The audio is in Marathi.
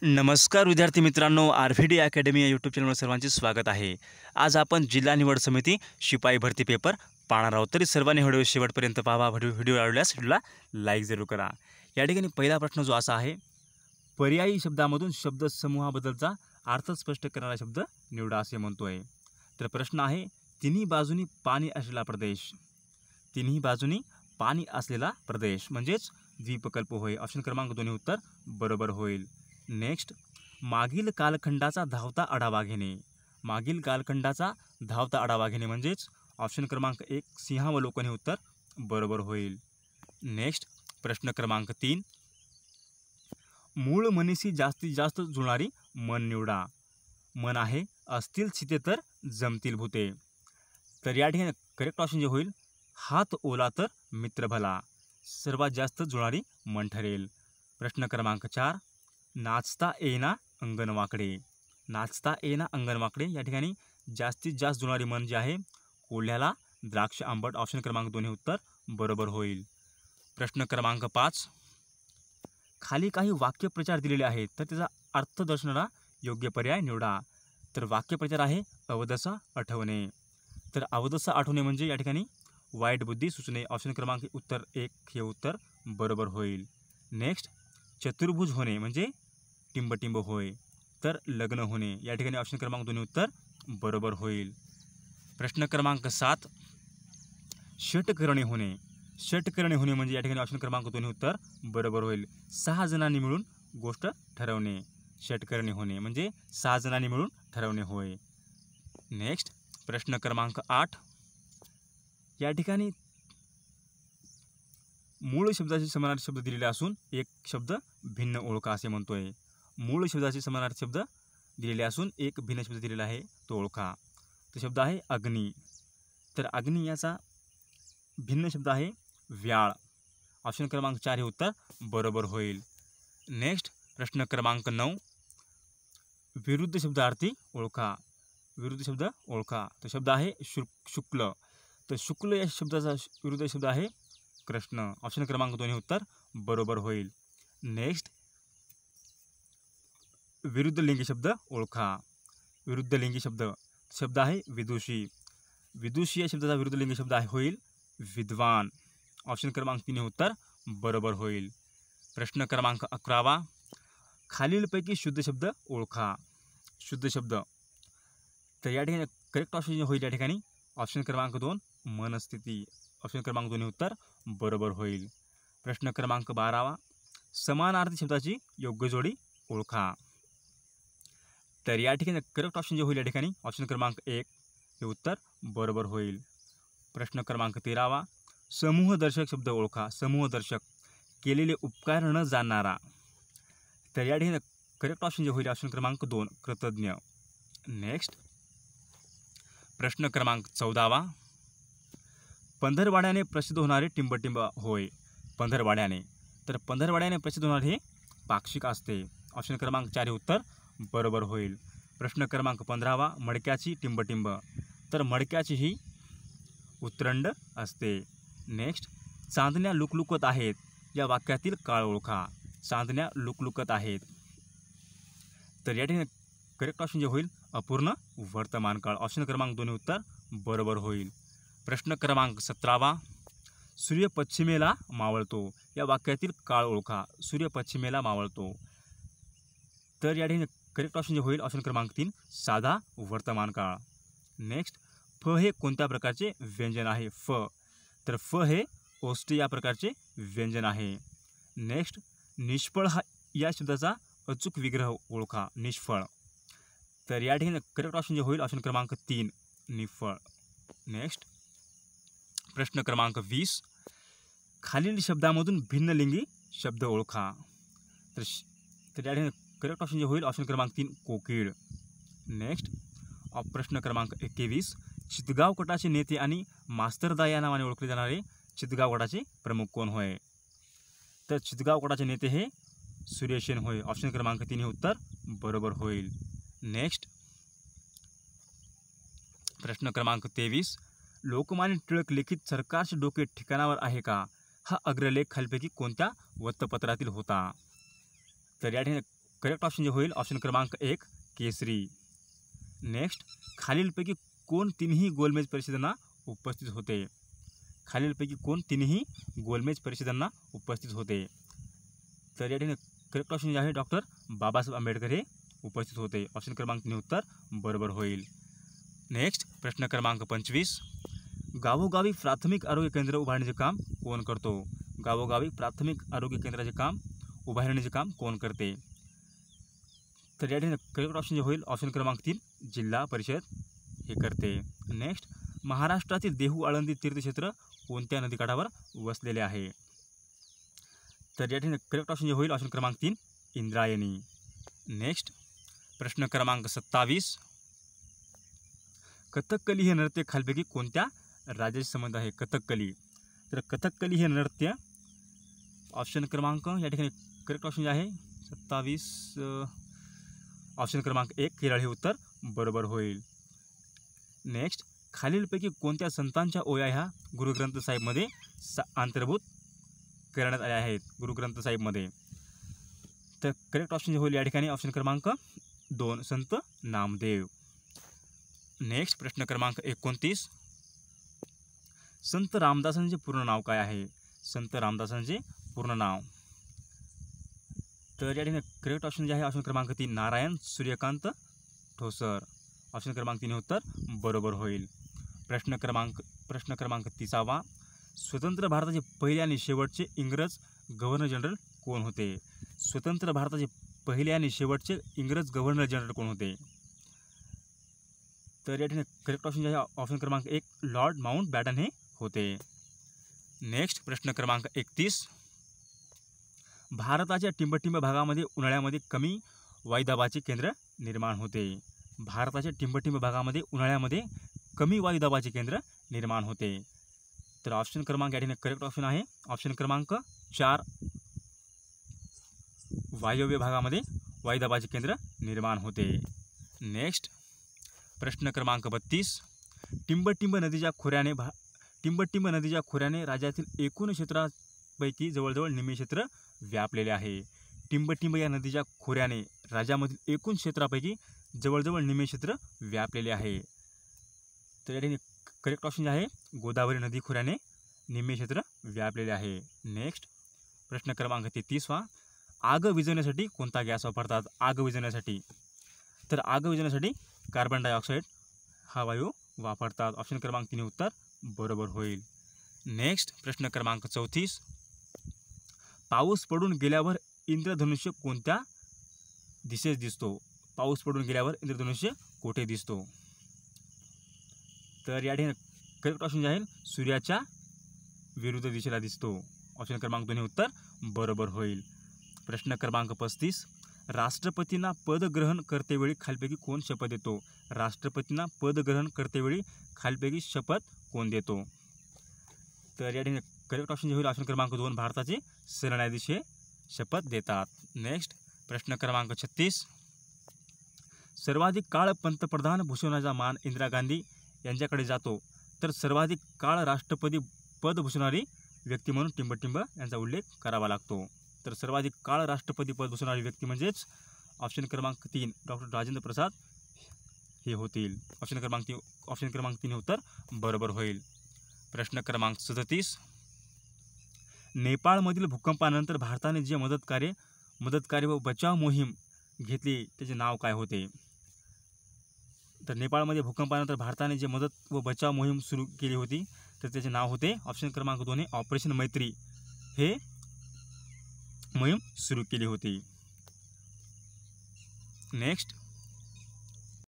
नमस्कार विद्यार्थी मित्रांनो, आर.व्ही.डी. अकॅडमी या यूट्यूब चॅनलवर सर्वांचे स्वागत आहे। आज आपण जिल्हा निवड समिती शिपाई भरती पेपर पाहणार आहोत। तरी सर्वांनी व्हिडिओ शेवटपर्यंत पाहावा। व्हिडिओ आवडल्यास व्हिडिओला लाईक जरूर करा। या ठिकाणी पहिला प्रश्न जो असा आहे, पर्यायी शब्दामधून शब्द समूहाबद्दलचा अर्थ स्पष्ट करणारा शब्द निवडा असे म्हणतोय। तर प्रश्न आहे, तिन्ही बाजूनी पाणी असलेला प्रदेश। तिन्ही बाजूनी पाणी असलेला प्रदेश म्हणजेच द्वीपकल्प होय। ऑप्शन क्रमांक 2 उत्तर बरोबर होईल। नेक्स्ट, मागील कालखंडाचा धावता आढावा घेणे। मागील कालखंडाचा धावता आढावा घेणे म्हणजेच ऑप्शन क्रमांक 1 सिंहावलोकन हे उत्तर बरोबर होईल। नेक्स्ट, प्रश्न क्रमांक 3, मूळ मनीशी जास्तीत जास्त जुळणारी मन निवडा। मन आहे असतील चिते तर जमतील भूते। तर या ठिकाणी करेक्ट ऑप्शन जे होईल, हात ओला तर मित्र भला, सर्वात जास्त जुळणारी मन ठरेल। प्रश्न क्रमांक 4, नाचता येईना अंगण वाकडे। नाचता येईना अंगण वाकडे या ठिकाणी जास्तीत जास्त जुळणारी मन जी आहे, कोल्ह्याला द्राक्ष आंबट। ऑप्शन क्रमांक 2 हे उत्तर बरोबर होईल। प्रश्न क्रमांक 5, खाली काही वाक्यप्रचार दिलेले आहेत, तर त्याचा अर्थ दर्शवणारा योग्य पर्याय निवडा। तर वाक्यप्रचार आहे अवदसा आठवणे। तर अवदसा आठवणे म्हणजे या ठिकाणी वाईट बुद्धी सुचणे। ऑप्शन क्रमांक उत्तर 1 हे उत्तर बरोबर होईल। नेक्स्ट, चतुर्भुज होणे म्हणजे टिंबटिंब होय, तर लग्न होणे या ठिकाणी ऑप्शन क्रमांक 2 उत्तर बरोबर होईल। प्रश्न क्रमांक 7, षटकर्णी होणे। षटकर्णी होणे म्हणजे या ठिकाणी ऑप्शन क्रमांक 2 उत्तर बरोबर होईल। 6 जणांनी मिळून गोष्ट ठरवणे। षटकर्णी होणे म्हणजे 6 जणांनी मिळून ठरवणे होय। नेक्स्ट, प्रश्न क्रमांक 8, या ठिकाणी मूळ शब्दाशी समानार्थी शब्द दिलेले असून एक शब्द भिन्न ओळखा असे म्हणतोय। मूळ शब्दाशी समानार्थी शब्द दिलेले असून एक भिन्न शब्द दिलेला आहे, तो ओळखा। तो शब्द आहे अग्नी। तर अग्नी याचा भिन्न शब्द आहे व्याळ। ऑप्शन क्रमांक 4 हे उत्तर बरोबर होईल। नेक्स्ट, प्रश्न क्रमांक 9, विरुद्ध शब्दार्थी ओळखा। विरुद्ध शब्द ओळखा। तो शब्द आहे शुक्ल। तर शुक्ल या शब्दाचा विरुद्ध शब्द आहे कृष्ण। ऑप्शन क्रमांक 2 हे उत्तर बरोबर होईल। नेक्स्ट, विरुद्ध लिंगी शब्द ओळखा। विरुद्ध लिंगी शब्द आहे विदुषी। विदुषी या शब्दाचा विरुद्ध लिंगी शब्द आहे होईल विद्वान। ऑप्शन क्रमांक 3 हे उत्तर बरोबर होईल। प्रश्न क्रमांक 11, खालीलपैकी शुद्ध शब्द ओळखा। शुद्ध शब्द, तर या ठिकाणी करेक्ट ऑप्शन होईल या ठिकाणी ऑप्शन क्रमांक 2 मनस्थिती। ऑप्शन क्रमांक 2 हे उत्तर बरोबर होईल। प्रश्न क्रमांक 12, समानार्थी शब्दाची योग्य जोडी ओळखा। तर या ठिकाणी करेक्ट ऑप्शन जे होईल या ठिकाणी ऑप्शन क्रमांक 1 हे उत्तर बरोबर होईल। प्रश्न क्रमांक 13, समूहदर्शक शब्द ओळखा। समूहदर्शक, केलेले उपकार न जाणणारा। तर या ठिकाणी करेक्ट ऑप्शन जे होईल ऑप्शन क्रमांक 2 कृतज्ञ। नेक्स्ट, प्रश्न क्रमांक 14, पंधरवाड्याने प्रसिद्ध होणारे टिंबटिंब होय। पंधरवाड्याने, तर पंधरवाड्याने प्रसिद्ध होणारे हे पाक्षिक असते। ऑप्शन क्रमांक 4 हे उत्तर बरोबर होईल। प्रश्न क्रमांक 15, मडक्याची टिंबटिंब। तर मडक्याची ही उतरंड असते। नेक्स्ट, चांदण्या लुकलुकत आहेत या वाक्यातील काळ ओळखा। चांदण्या लुकलुकत आहेत। तर या ठिकाणी करेक्ट ऑप्शन जे होईल अपूर्ण वर्तमान काळ। ऑप्शन क्रमांक 2 हे उत्तर बरोबर होईल। प्रश्न क्रमांक 17, सूर्य पश्चिमेला मावळतो या वाक्यातील काळ ओळखा। सूर्य पश्चिमेला मावळतो। तर या ठिकाणी करेक्ट ऑप्शन जे होईल ऑप्शन क्रमांक 3 साधा वर्तमान काळ। नेक्स्ट, फ हे कोणत्या प्रकारचे व्यंजन आहे। फ, तर फ हे ओष्टी या प्रकारचे व्यंजन आहे। नेक्स्ट, निष्फळ हा या शब्दाचा अचूक विग्रह ओळखा। निष्फळ, तर या ठिकाणी करेक्ट ऑप्शन जे होईल ऑप्शन क्रमांक 3 निफळ। नेक्स्ट, प्रश्न क्रमांक 20, खालील शब्दामधून भिन्न लिंगी शब्द ओळखा। तर या ठिकाणी करेक्ट ऑप्शन जे होईल ऑप्शन क्रमांक 3 कोकिळ। नेक्स्ट, प्रश्न क्रमांक 21, चितगाव गटाचे नेते आणि मास्तरदा या नावाने ओळखले जाणारे चितगाव गटाचे प्रमुख कोण होय। तर चितगाव गटाचे नेते हे सूर्यसेन होय। ऑप्शन क्रमांक 3 हे उत्तर बरोबर होईल। नेक्स्ट, प्रश्न क्रमांक 23, लोकमान्य टिळक लिखित सरकारचे डोके ठिकाणावर आहे का हा अग्रलेख खालीलपैकी कोणत्या वृत्तपत्रातील होता। तर या ठिकाणी करेक्ट ऑप्शन जे होईल ऑप्शन क्रमांक 1 केसरी. नेक्स्ट, खालीलपैकी कोण तिन्ही गोलमेज परिषदांना उपस्थित होते? खालीलपैकी कोण तिन्ही गोलमेज परिषदांना उपस्थित होते? तर या ठिकाणी करेक्ट ऑप्शन जे आहे डॉक्टर बाबासाहेब आंबेडकर हे उपस्थित होते. ऑप्शन क्रमांक 3 उत्तर बरोबर होईल. नेक्स्ट, प्रश्न क्रमांक 25. गावोगावी प्राथमिक आरोग्य केंद्र उभारण्याचे काम कोण करतो? गावोगावी प्राथमिक आरोग्य केंद्राचे काम उभारण्याचे काम कोण करते? तर या ठिकाणी करेक्ट ऑप्शन जे होईल ऑप्शन क्रमांक 3 जिल्हा परिषद हे करते. नेक्स्ट, महाराष्ट्रातील देहू आळंदी तीर्थक्षेत्र कोणत्या नदीकाठावर वसलेले आहे? तर या ठिकाणी करेक्ट ऑप्शन जे होईल ऑप्शन क्रमांक 3 इंद्रायणी. नेक्स्ट, प्रश्न क्रमांक 27. कथकली हे नृत्य खालीलपैकी कोणत्या राज्याशी संबंध आहे? कथकली. तर कथकली हे नृत्य ऑप्शन क्रमांक या ठिकाणी करेक्ट ऑप्शन जे आहे 27 ऑप्शन क्रमांक 1 केरळ हे उत्तर बरोबर होईल. नेक्स्ट, खालीलपैकी कोणत्या संतांच्या ओया ह्या गुरुग्रंथ साहेबमध्ये अंतर्भूत करण्यात आल्या आहेत? गुरुग्रंथ साहेबमध्ये. तर करेक्ट ऑप्शन जे होईल या ठिकाणी ऑप्शन क्रमांक 2 संत नामदेव. नेक्स्ट, प्रश्न क्रमांक 29. संत रामदासांचे पूर्ण नाव काय आहे? संत रामदासांचे पूर्ण नाव. तर या ठिकाणी करेक्ट ऑप्शन जे आहे ऑप्शन क्रमांक 3 नारायण सूर्यकांत ठोसर. ऑप्शन क्रमांक 3 उत्तर बरोबर होईल. प्रश्न क्रमांक 30. स्वतंत्र भारताचे पहिले आणि शेवटचे इंग्रज गव्हर्नर जनरल कोण होते? स्वतंत्र भारताचे पहिले आणि शेवटचे इंग्रज गव्हर्नर जनरल कोण होते? तर या ठिकाणी करेक्ट ऑप्शन जे आहे ऑप्शन क्रमांक 1 लॉर्ड माउंट बॅटन हे होते. नेक्स्ट, प्रश्न क्रमांक 31. भारताच्या टिंबटिंब भागामध्ये उन्हाळ्यामध्ये कमी वायुदाबाचे केंद्र निर्माण होते. भारताच्या टिंबटिंब भागामध्ये उन्हाळ्यामध्ये कमी वायुदाबाचे केंद्र निर्माण होते. तर ऑप्शन क्रमांक या ठिकाणी करेक्ट ऑप्शन आहे ऑप्शन क्रमांक 4 वायव्य भागामध्ये वायुदाबाचे केंद्र निर्माण होते. नेक्स्ट, प्रश्न क्रमांक 32. टिंबटिंब नदीच्या खोऱ्याने राज्यातील एकूण क्षेत्रापैकी जवळजवळ निम्मे क्षेत्र व्यापलेले आहे. टिंबटिंब या नदीच्या खोऱ्याने राज्यामधील एकूण क्षेत्रापैकी जवळजवळ निम्मे क्षेत्र व्यापलेले आहे. तर या ठिकाणी करेक्ट ऑप्शन जे आहे गोदावरी नदी खोऱ्याने निम्मे क्षेत्र व्यापलेले आहे. नेक्स्ट, प्रश्न क्रमांक 33. आग विझवण्यासाठी कोणता गॅस वापरतात? आग विझवण्यासाठी. तर आग विझवण्यासाठी कार्बन डायऑक्साईड हा वायू वापरतात. ऑप्शन क्रमांक 3 उत्तर बरोबर होईल. नेक्स्ट, प्रश्न क्रमांक 34. पाऊस पडून गेल्यावर इंद्रधनुष्य कोणत्या दिशेस दिसतो? पाऊस पडून गेल्यावर इंद्रधनुष्य कोठे दिसतो? तर या ठिकाणी करेक्ट ऑप्शन जे आहे सूर्याच्या विरुद्ध दिशेला दिसतो. ऑप्शन क्रमांक 2 उत्तर बरोबर होईल. प्रश्न क्रमांक 35. राष्ट्रपतींना पदग्रहण करतेवेळी खालीलपैकी कोण शपथ देतो? राष्ट्रपतींना पदग्रहण करतेवेळी खालीलपैकी शपथ कोण देतो? तर या ठिकाणी करेक्ट ऑप्शन जे होईल ऑप्शन क्रमांक 2 भारताचे सरन्यायाधीश हे शपथ देतात. नेक्स्ट, प्रश्न क्रमांक 36. सर्वाधिक काळ पंतप्रधान भूषवण्याचा मान इंदिरा गांधी यांच्याकडे जातो, तर सर्वाधिक काळ राष्ट्रपती पद भूषवणारी व्यक्ती म्हणून टिंबटिंब यांचा उल्लेख करावा लागतो. तर सर्वाधिक काळ राष्ट्रपती पद भूषवणारी व्यक्ती म्हणजेच ऑप्शन क्रमांक 3 डॉक्टर राजेंद्र प्रसाद हे होतील. ऑप्शन क्रमांक 3 उत्तर बरोबर होईल. प्रश्न क्रमांक 37. नेपाळमधील भूकंपानंतर भारताने जे मदतकार्य व बचाव मोहीम घेतली त्याचे नाव काय होते? तर नेपाळमध्ये भूकंपानंतर भारताने जे मदत व बचाव मोहीम सुरू केली होती तर त्याचे नाव होते ऑप्शन क्रमांक 2 ऑपरेशन मैत्री हे मोहीम सुरू केली होती. नेक्स्ट,